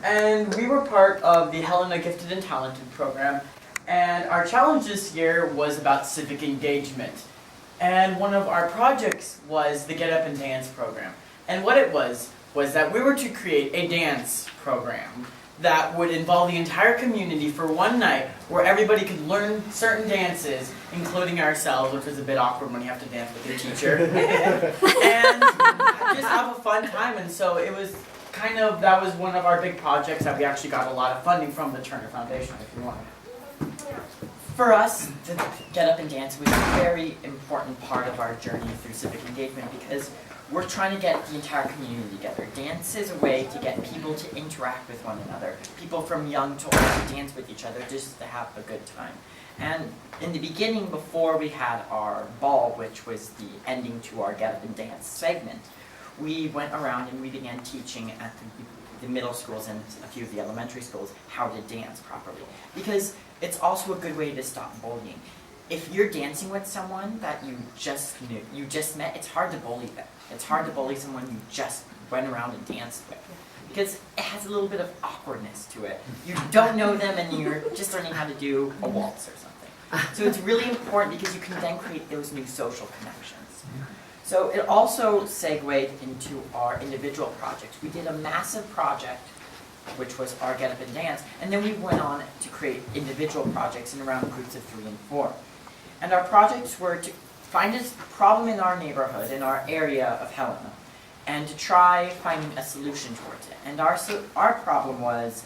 and we were part of the Helena Gifted and Talented program, and our challenge this year was about civic engagement. And one of our projects was the Get Up and Dance program. And what it was that we were to create a dance program that would involve the entire community for one night where everybody could learn certain dances, including ourselves, which was a bit awkward when you have to dance with your teacher, and just have a fun time. And so it was that was one of our big projects that we actually got a lot of funding from the Turner Foundation, if you want. For us, the Get Up and Dance was a very important part of our journey through civic engagement because we're trying to get the entire community together. Dance is a way to get people to interact with one another. People from young to old to dance with each other just to have a good time. And in the beginning, before we had our ball, which was the ending to our Get Up and Dance segment, we went around and we began teaching at the middle schools and a few of the elementary schools how to dance properly. Because it's also a good way to stop bullying. If you're dancing with someone that you just met, it's hard to bully them. It's hard to bully someone you just went around and danced with. Because it has a little bit of awkwardness to it. You don't know them and you're just learning how to do a waltz or something. So it's really important because you can then create those new social connections. So it also segued into our individual projects. We did a massive project, which was our Get Up and Dance, and then we went on to create individual projects in around groups of 3 and 4. And our projects were to find a problem in our neighborhood, in our area of Helena, and to try finding a solution towards it. And our problem was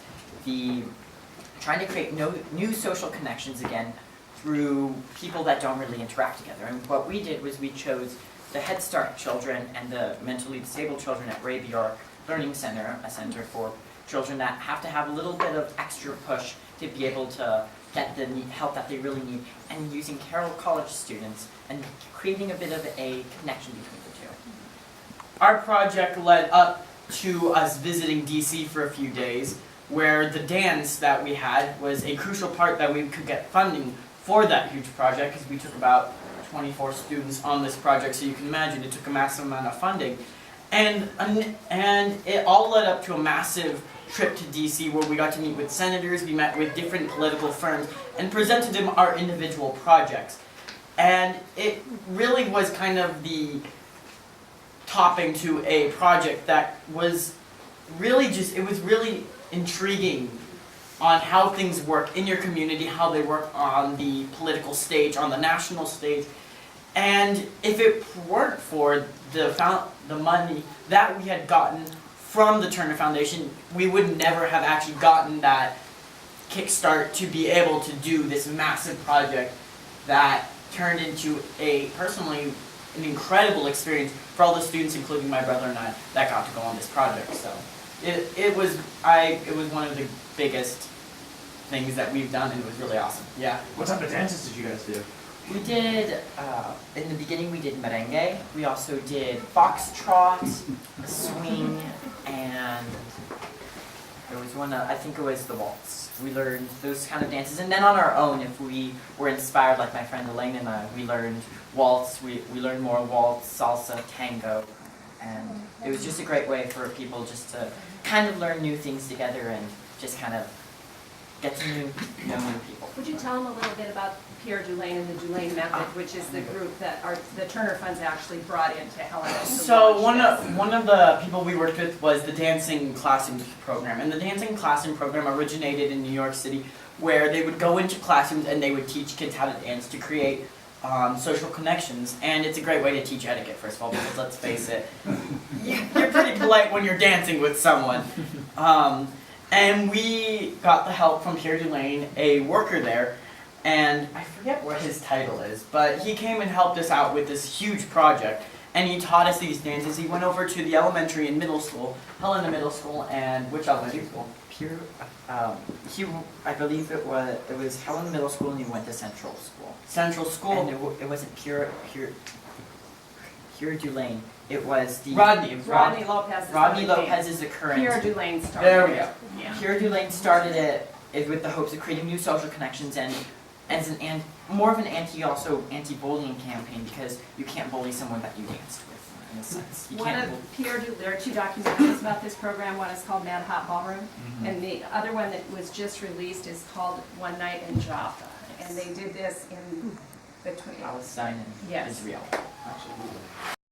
trying to create new social connections again through people that don't really interact together. And what we did was we chose the Head Start children and the mentally disabled children at Ray Bjork Learning Center, a center for children that have to have a little bit of extra push to be able to get the help that they really need, and using Carroll College students and creating a bit of a connection between the two. Our project led up to us visiting DC for a few days, where the dance that we had was a crucial part that we could get funding for that huge project, because we took about 24 students on this project, so you can imagine it took a massive amount of funding. And it all led up to a massive trip to DC where we got to meet with senators, we met with different political firms, and presented them our individual projects. And it really was kind of the topping to a project that was really it was really intriguing on how things work in your community, how they work on the political stage, on the national stage. And if it weren't for the money that we had gotten from the Turner Foundation, we would never have actually gotten that kickstart to be able to do this massive project that turned into personally an incredible experience for all the students, including my brother and I, that got to go on this project. So it was one of the biggest things that we've done, and it was really awesome. Yeah. What type of dances did you guys do? We did, in the beginning we did merengue, we also did foxtrot, swing, and there was one, I think it was the waltz. We learned those kind of dances, and then on our own, if we were inspired, like my friend Elaine and I, we learned waltz, we learned more waltz, salsa, tango, and it was just a great way for people just to kind of learn new things together and just kind of get to know new people. Would you tell them a little bit about Pierre Dulaine and the Dulaine Method, which is the group that the Turner Funds actually brought into Helena? So one of the people we worked with was the Dancing Classrooms program, and the Dancing Classroom program originated in New York City, where they would go into classrooms and they would teach kids how to dance to create social connections. And it's a great way to teach etiquette, first of all, because let's face it, you're pretty polite when you're dancing with someone. And we got the help from Pierre Dulaine, a worker there, and I forget what his title is, but he came and helped us out with this huge project, and he taught us these dances. He went over to the elementary and middle school, Helena Middle School, and which elementary school? I believe it was Helena Middle School, and he went to Central School. Central School. And it wasn't Pierre Dulaine. It was the Rodney Lopez. Rodney Lopez is the current. Pierre Dulaine started. There we go. Yeah. Pierre Dulaine started it with the hopes of creating new social connections and more of an anti-bullying campaign, because you can't bully someone that you danced with. in a sense. You One can't. of there are two documentaries about this program. One is called Mad Hot Ballroom, and the other one that was just released is called One Night in Jaffa. And they did this in between. Palestine and Yes. Israel. Absolutely.